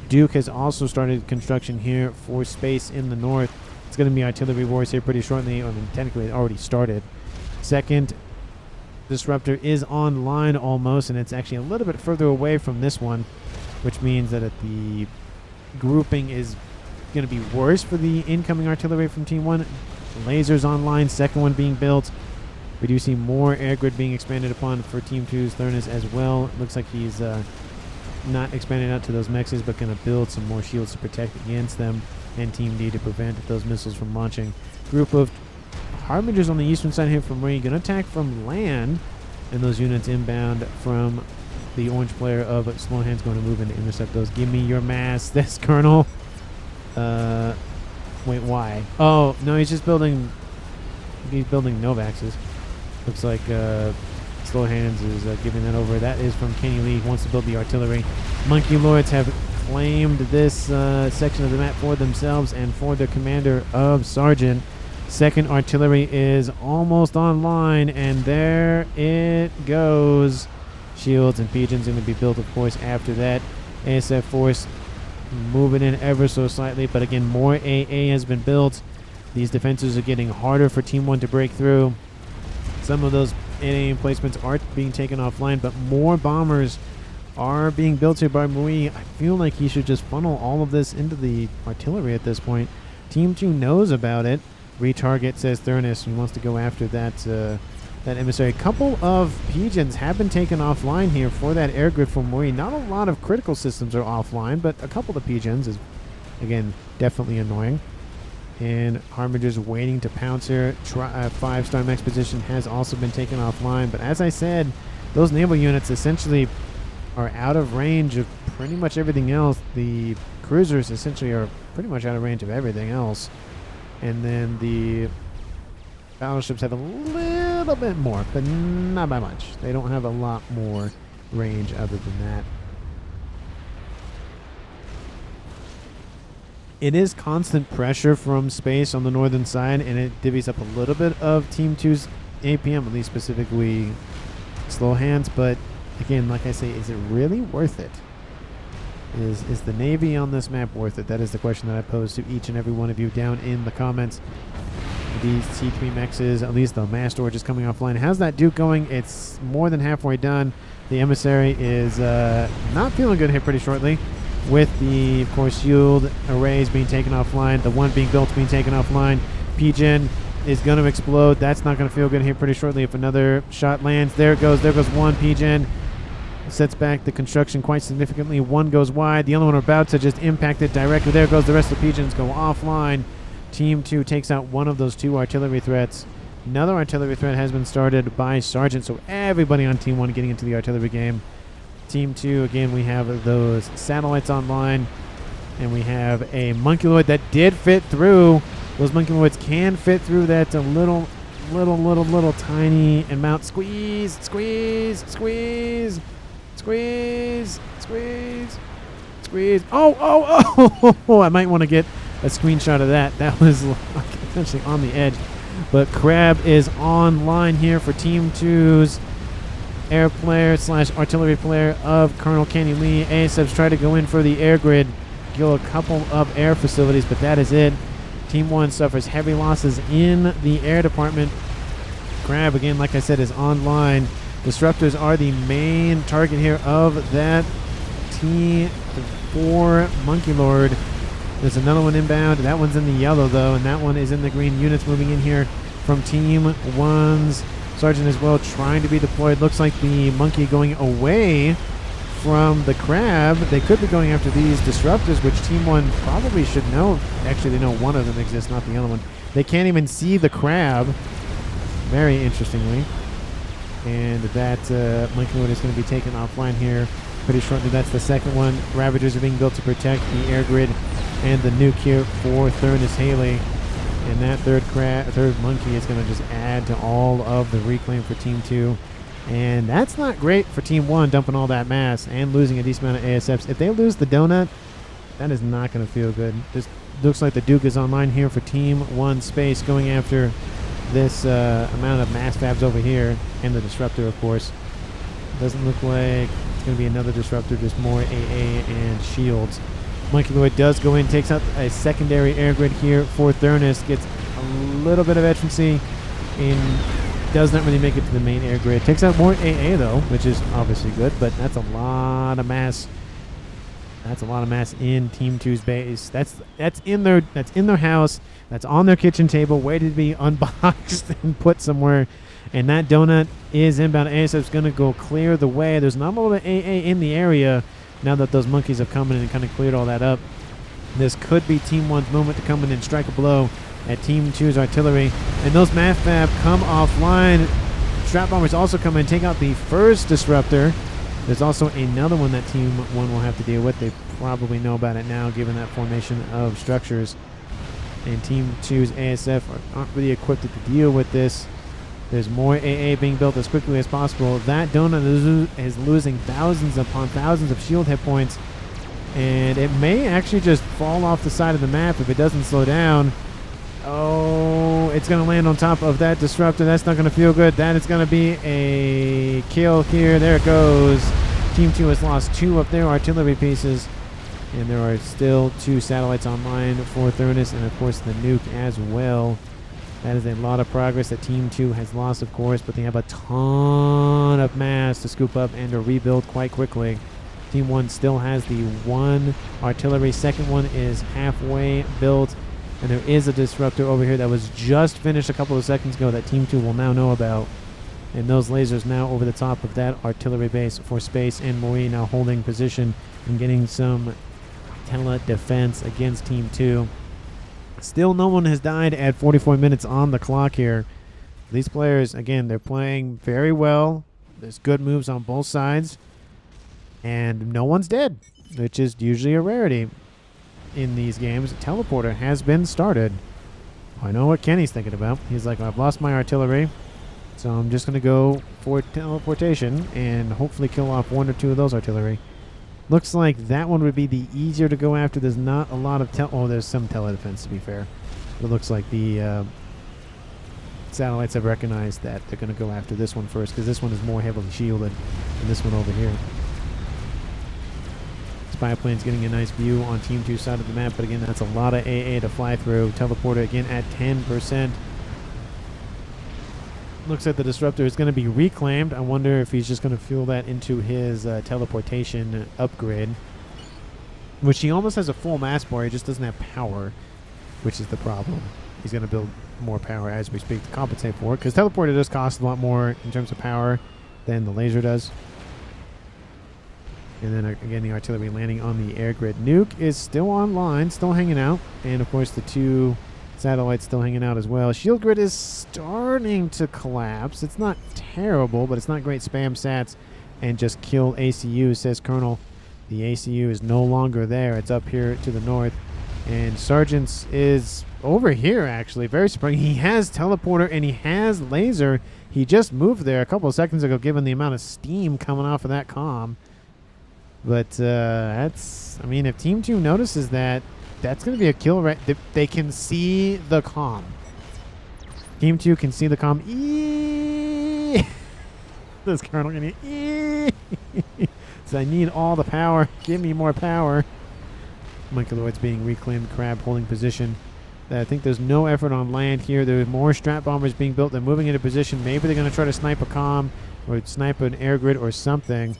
Duke has also started construction here for space in the north. It's going to be artillery wars here pretty shortly. I mean, technically it already started. Second Disruptor is online almost, and it's actually a little bit further away from this one, which means that the grouping is going to be worse for the incoming artillery from Team 1. Lasers online, second one being built. We do see more air grid being expanded upon for Team 2's Thurnus as well. It looks like he's not expanding out to those mexes, but going to build some more shields to protect against them, and Team D to prevent those missiles from launching. Group of Harbingers on the eastern side here from Marine, going to attack from land, and those units inbound from the orange player of Slow Hands going to move in to intercept those. Give me your mass. This Colonel. Wait, why? Oh, no, he's just building... He's building Novaxes. Looks like Slow Hands is giving that over. That is from Kenny Lee. He wants to build the artillery. Monkey Lords have claimed this section of the map for themselves and for the commander of Sergeant. Second artillery is almost online, and there it goes. Shields and Pigeons going to be built, of course, after that. ASF force moving in ever so slightly, but again, more AA has been built. These defenses are getting harder for Team 1 to break through. Some of those AA emplacements are being taken offline, but more bombers are being built here by Mui. I feel like he should just funnel all of this into the artillery at this point. Team 2 knows about it. Retarget, says Thurnus. He wants to go after that that emissary. A couple of Pigeons have been taken offline here for that air grid from Mui. Not a lot of critical systems are offline, but a couple of Pigeons is, again, definitely annoying. And Harbinger's waiting to pounce here. 5-star Mex position has also been taken offline. But as I said, those naval units essentially are out of range of pretty much everything else. The cruisers essentially are pretty much out of range of everything else. And then the battleships have a little bit more, but not by much. They don't have a lot more range other than that. It is constant pressure from space on the northern side, and it divvies up a little bit of Team 2's APM, at least specifically slow hands. But again, like I say, is it really worth it? Is the Navy on this map worth it? That is the question that I pose to each and every one of you down in the comments. These T3 mechs, at least the mass storage is coming offline. How's that Duke going? It's more than halfway done. The emissary is not feeling good here pretty shortly, with the, of course, shield arrays being taken offline, the one being built being taken offline. PGen is going to explode. That's not going to feel good here pretty shortly if another shot lands. There it goes. There goes one. PGen sets back the construction quite significantly. One goes wide. The other one about to just impact it directly. There goes the rest of the PGens go offline. Team 2 takes out one of those two artillery threats. Another artillery threat has been started by Sergeant, so everybody on Team 1 getting into the artillery game. Team 2, again, we have those satellites online, and we have a Monkeloid that did fit through. Those Monkeloids can fit through that little tiny amount. Squeeze, squeeze, squeeze, squeeze, squeeze, squeeze. Oh, I might want to get a screenshot of that. That was essentially on the edge. But Crab is online here for Team 2's air player / artillery player of Colonel Kenny Lee. ASFs try to go in for the air grid, kill a couple of air facilities, but that is it. Team 1 suffers heavy losses in the air department. Crab, again, like I said, is online. Disruptors are the main target here of that T4 Monkey Lord. There's another one inbound. That one's in the yellow, though, and that one is in the green. Units moving in here from Team 1's Sergeant as well, trying to be deployed. Looks like the Monkey going away from the Crab. They could be going after these Disruptors, which Team 1 probably should know. Actually, they know one of them exists, not the other one. They can't even see the Crab, very interestingly. And that Monkey Lord is going to be taken offline here pretty shortly. That's the second one. Ravagers are being built to protect the air grid and the nuke here for Thurnus Haley. And that third Monkey is going to just add to all of the reclaim for Team 2. And that's not great for Team 1, dumping all that mass and losing a decent amount of ASFs. If they lose the donut, that is not going to feel good. This looks like the Duke is online here for Team 1 Space, going after this amount of mass fabs over here, and the Disruptor, of course. Doesn't look like it's going to be another Disruptor, just more AA and shields. Monkey Lord does go in, takes out a secondary air grid here for Thurnus, gets a little bit of entrancy, and does not really make it to the main air grid. Takes out more AA, though, which is obviously good, but that's a lot of mass. That's a lot of mass in Team 2's base. That's in their house. That's on their kitchen table, waiting to be unboxed and put somewhere. And that donut is inbound. ASF's going to go clear the way. There's not a lot of AA in the area now that those monkeys have come in and kind of cleared all that up. This could be Team 1's moment to come in and strike a blow at Team 2's artillery. And those math fab come offline. Strap bombers also come in and take out the first Disruptor. There's also another one that Team 1 will have to deal with. They probably know about it now, given that formation of structures. And Team 2's ASF aren't really equipped to deal with this. There's more AA being built as quickly as possible. That donut is losing thousands upon thousands of shield hit points. And it may actually just fall off the side of the map if it doesn't slow down. Oh, it's going to land on top of that Disruptor. That's not going to feel good. That is going to be a kill here. There it goes. Team 2 has lost 2 of their artillery pieces. And there are still 2 satellites online for Thurnus, and of course the nuke as well. That is a lot of progress that Team 2 has lost, of course, but they have a ton of mass to scoop up and to rebuild quite quickly. Team 1 still has the 1 artillery. Second one is halfway built, and there is a Disruptor over here that was just finished a couple of seconds ago that Team 2 will now know about. And those lasers now over the top of that artillery base for Space and Marie, now holding position and getting some tele-defense against Team 2. Still no one has died at 44 minutes on the clock here. These players, again, they're playing very well. There's good moves on both sides. And no one's dead, which is usually a rarity in these games. A teleporter has been started. I know what Kenny's thinking about. He's like, I've lost my artillery, so I'm just going to go for teleportation and hopefully kill off 1 or 2 of those artillery. Looks like that one would be the easier to go after. There's not a lot of there's some tele-defense, to be fair. But it looks like the satellites have recognized that they're going to go after this one first, because this one is more heavily shielded than this one over here. Spy plane's getting a nice view on Team 2 side of the map, but again, that's a lot of AA to fly through. Teleporter again at 10%. Looks like the disruptor is going to be reclaimed. I wonder if he's just going to fuel that into his teleportation upgrade, which he almost has a full mass bar. He just doesn't have power, which is the problem. He's going to build more power as we speak to compensate for it, because teleporter does cost a lot more in terms of power than the laser does. And then again, the artillery landing on the air grid. Nuke is still online, still hanging out, and of course the 2 satellites still hanging out as well. Shield grid is starting to collapse. It's not terrible, but it's not great. Spam sats and just kill ACU, says Colonel. The ACU is no longer there. It's up here to the north. And Sergeant's is over here, actually. Very surprising. He has teleporter and he has laser. He just moved there a couple of seconds ago, given the amount of steam coming off of that comm. But that's, I mean, if Team 2 notices that, that's going to be a kill, right? They can see the comm. Team 2 can see the comm. Eee! This Colonel going to so I need all the power. Give me more power. Microloid's being reclaimed. Crab holding position. I think there's no effort on land here. There are more strat bombers being built. They're moving into position. Maybe they're going to try to snipe a comm or snipe an air grid or something.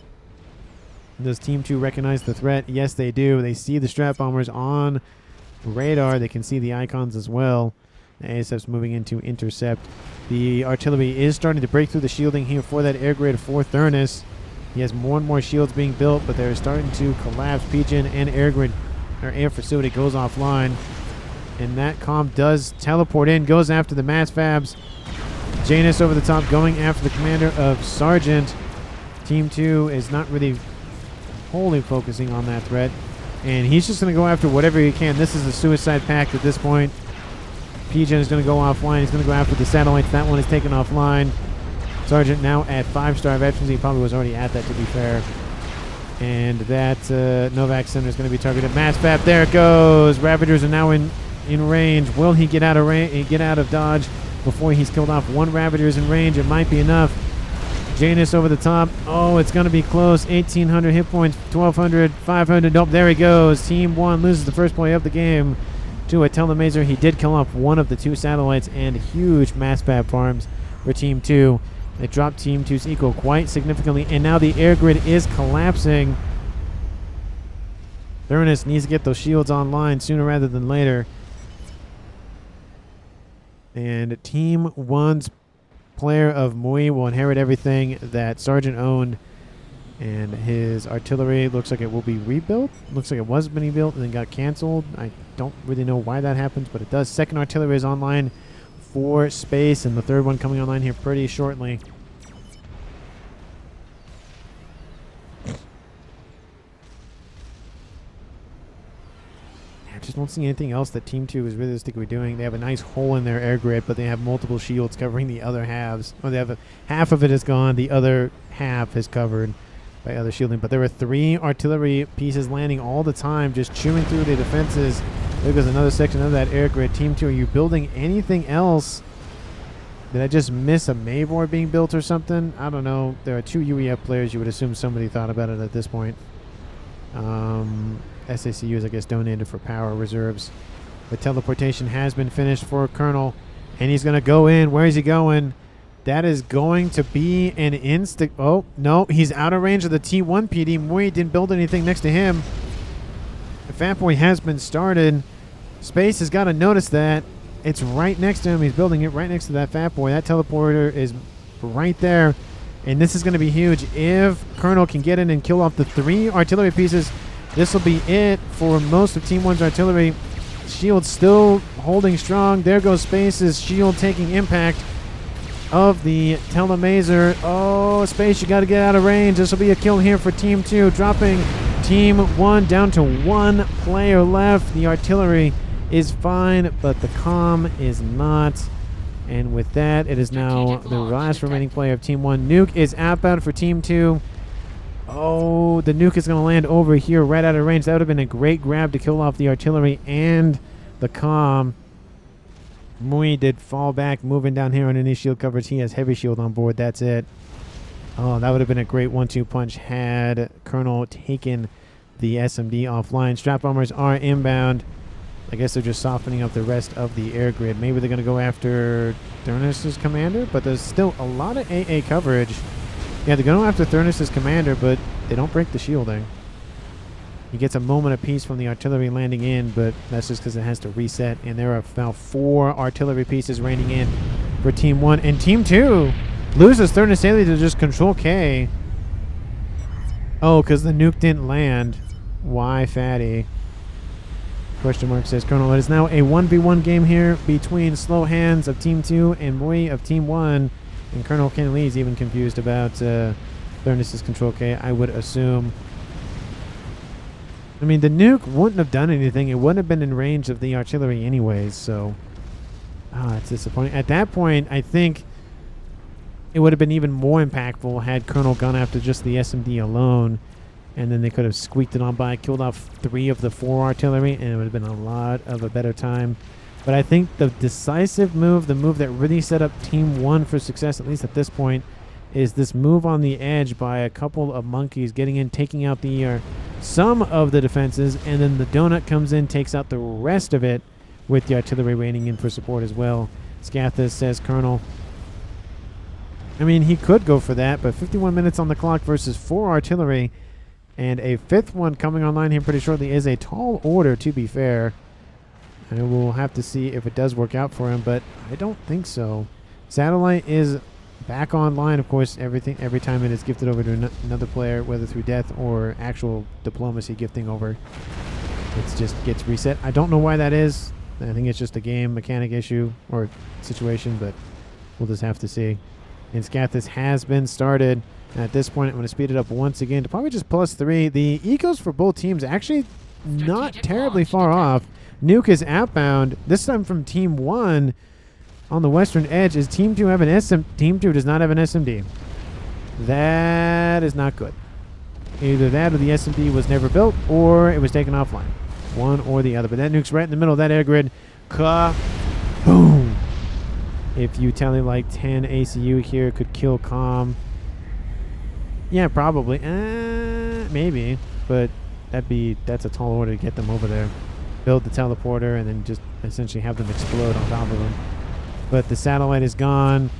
Does Team 2 recognize the threat? Yes, they do. They see the strat bombers on radar. They can see the icons as well. The ASF's moving in to intercept. The artillery is starting to break through the shielding here for that air grid for Thurnis. He has more and more shields being built, but they're starting to collapse. Pigeon and air grid, or air facility, goes offline. And that comm does teleport in, goes after the mass fabs. Janus over the top going after the commander of Sergeant. Team 2 is not really wholly focusing on that threat, and he's just going to go after whatever he can. This is a suicide pact at this point. Pigeon is going to go offline. He's going to go after the satellites. That one is taken offline. Sergeant now at 5-star veterans. He probably was already at that, to be fair. And that Novak Center is going to be targeted. Mass fab, there it goes. Ravagers are now in range. Will he get out of dodge before he's killed off? 1 Ravager's in range. It might be enough. Janus over the top. Oh, it's going to be close. 1,800 hit points, 1,200, 500. Nope, there he goes. Team 1 loses the first play of the game to a Telemazer. He did kill off 1 of the 2 satellites, and huge mass fab farms for Team 2. They dropped Team 2's eco quite significantly, and now the air grid is collapsing. Thurnis needs to get those shields online sooner rather than later. And Team 1's player of Mui will inherit everything that Sergeant owned, and his artillery looks like it will be rebuilt. Looks like it was being rebuilt and then got canceled. I don't really know why that happens, but it does. Second artillery is online for space, and the third one coming online here pretty shortly. I just don't see anything else that Team 2 is realistically doing. They have a nice hole in their air grid, but they have multiple shields covering the other halves. Or they have half of it is gone. The other half is covered by other shielding. But there were 3 artillery pieces landing all the time, just chewing through the defenses. There goes another section of that air grid. Team 2, are you building anything else? Did I just miss a Mavor being built or something? I don't know. There are 2 UEF players. You would assume somebody thought about it at this point. SACU is, I guess, donated for power reserves. The teleportation has been finished for Colonel, and he's going to go in. Where is he going? That is going to be an instant. Oh, no, he's out of range of the T1 PD. Mui didn't build anything next to him. The Fat Boy has been started. Space has got to notice that. It's right next to him. He's building it right next to that Fat Boy. That teleporter is right there, and this is going to be huge. If Colonel can get in and kill off the 3 artillery pieces, this will be it for most of Team 1's artillery. Shield still holding strong. There goes Space's shield taking impact of the Telemazer. Oh, Space, you got to get out of range. This will be a kill here for Team 2, dropping Team 1 down to 1 player left. The artillery is fine, but the comm is not. And with that, it is now the last remaining player of Team 1. Nuke is outbound for Team 2. Oh, the nuke is going to land over here right out of range. That would have been a great grab to kill off the artillery and the comm. Mui did fall back, moving down here underneath shield coverage. He has heavy shield on board. That's it. Oh, that would have been a great 1-2 punch had Colonel taken the SMD offline. Strap bombers are inbound. I guess they're just softening up the rest of the air grid. Maybe they're going to go after Thurnis's commander, but there's still a lot of AA coverage. Yeah, they're going after Thurnis's commander, but they don't break the shielding. He gets a moment of peace from the artillery landing in, but that's just because it has to reset. And there are now 4 artillery pieces raining in for Team 1. And Team 2 loses Thurnis Haley to just Control K. Oh, because the nuke didn't land. Why, fatty? Question mark says Colonel. It is now a 1v1 game here between Slow Hands of Team 2 and Mui of Team 1. And Colonel Ken Lee is even confused about Thurnis's Control K, I would assume. I mean, the nuke wouldn't have done anything. It wouldn't have been in range of the artillery anyways, so... it's disappointing. At that point, I think it would have been even more impactful had Colonel gone after just the SMD alone. And then they could have squeaked it on by, killed off 3 of the 4 artillery, and it would have been a lot of a better time. But I think the decisive move, the move that really set up Team 1 for success, at least at this point, is this move on the edge by a couple of monkeys getting in, taking out the some of the defenses, and then the donut comes in, takes out the rest of it with the artillery raining in for support as well. Scathis says Colonel. I mean, he could go for that, but 51 minutes on the clock versus 4 artillery. And a 5th one coming online here pretty shortly is a tall order, to be fair. And we'll have to see if it does work out for him, but I don't think so. Satellite is back online, of course, every time it is gifted over to another player, whether through death or actual diplomacy gifting over. It just gets reset. I don't know why that is. I think it's just a game mechanic issue or situation, but we'll just have to see. And Scathis has been started. And at this point, I'm going to speed it up once again to probably just +3. The ecos for both teams actually not terribly far off. Nuke is outbound, this time from Team 1 on the western edge. Is Team 2 have an SM? Team 2 does not have an SMD. That is not good. Either that or the SMD was never built or it was taken offline. One or the other. But that nuke's right in the middle of that air grid. Ka-boom! If you tally like 10 ACU here could kill comm. Yeah, probably. Maybe. But that's a tall order to get them over there. Build the teleporter and then just essentially have them explode on top of them. But the satellite is gone.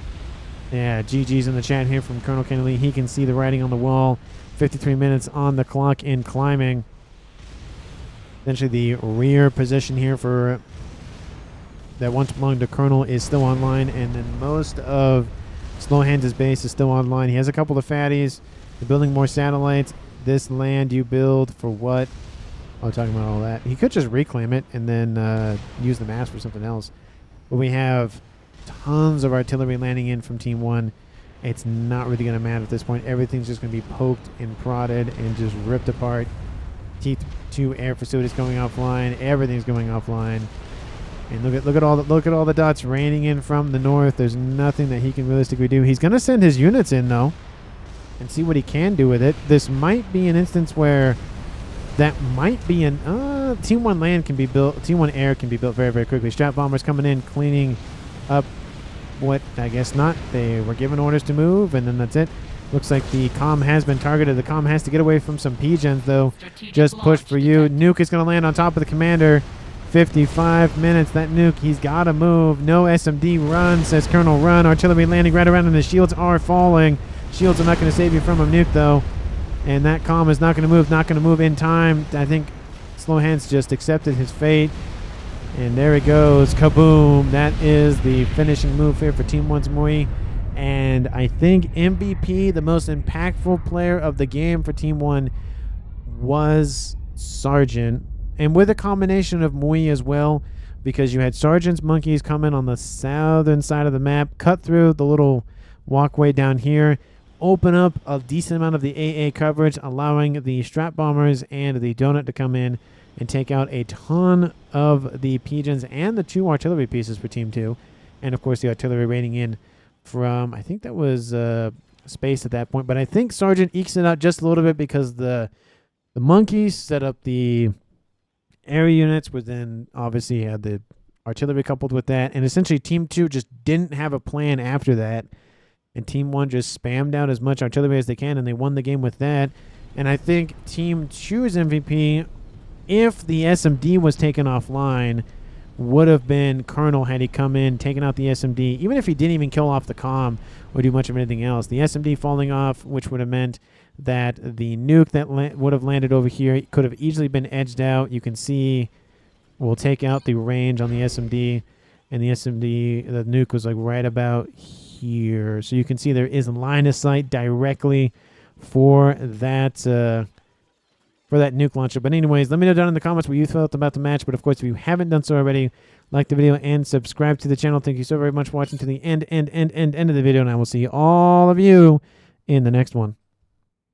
Yeah, GG's in the chat here from Colonel Kennedy. He can see the writing on the wall. 53 minutes on the clock in climbing. Essentially the rear position here for that once belonged to Colonel is still online, and then most of Slow Hands' base is still online. He has a couple of fatties. They're building more satellites. This land you build for what? Oh, talking about all that. He could just reclaim it and then use the mass for something else. But we have tons of artillery landing in from Team 1. It's not really going to matter at this point. Everything's just going to be poked and prodded and just ripped apart. T2 air facilities going offline. Everything's going offline. And look at all the dots raining in from the north. There's nothing that he can realistically do. He's going to send his units in though, and see what he can do with it. This might be an instance where that might be an Team 1 land can be built. Team 1 air can be built very, very quickly. Strap bombers coming in, cleaning up what I guess not. They were given orders to move, and then that's it. Looks like the comm has been targeted. The comm has to get away from some P-gens though. Just push for you. Nuke is going to land on top of the commander. 55 minutes. That nuke, he's got to move. No SMD, run, says Colonel, run. Artillery landing right around him. The shields are falling. Shields are not going to save you from a nuke, though. And that comm is not going to move in time. I think Slow Hands just accepted his fate. And there he goes. Kaboom. That is the finishing move here for Team 1's Mui. And I think MVP, the most impactful player of the game for Team 1, was Sergeant. And with a combination of Mui as well, because you had Sergeant's monkeys coming on the southern side of the map, cut through the little walkway down here, open up a decent amount of the AA coverage, allowing the strap bombers and the donut to come in and take out a ton of the pigeons and the 2 artillery pieces for Team 2. And, of course, the artillery raiding in from, I think that was space at that point. But I think Sergeant ekes it out just a little bit because the monkeys set up the area units, but then obviously had the artillery coupled with that. And essentially Team 2 just didn't have a plan after that. And Team 1 just spammed out as much artillery as they can, and they won the game with that. And I think Team 2's MVP, if the SMD was taken offline, would have been Colonel had he come in, taken out the SMD, even if he didn't even kill off the comm or do much of anything else. The SMD falling off, which would have meant that the nuke that would have landed over here could have easily been edged out. You can see we'll take out the range on the SMD, and the SMD, the nuke was like right about here. So you can see there is a line of sight directly for that nuke launcher. But anyways, let me know down in the comments what you felt about the match. But of course, if you haven't done so already, like the video and subscribe to the channel. Thank you so very much for watching to the end of the video, and I will see all of you in the next one.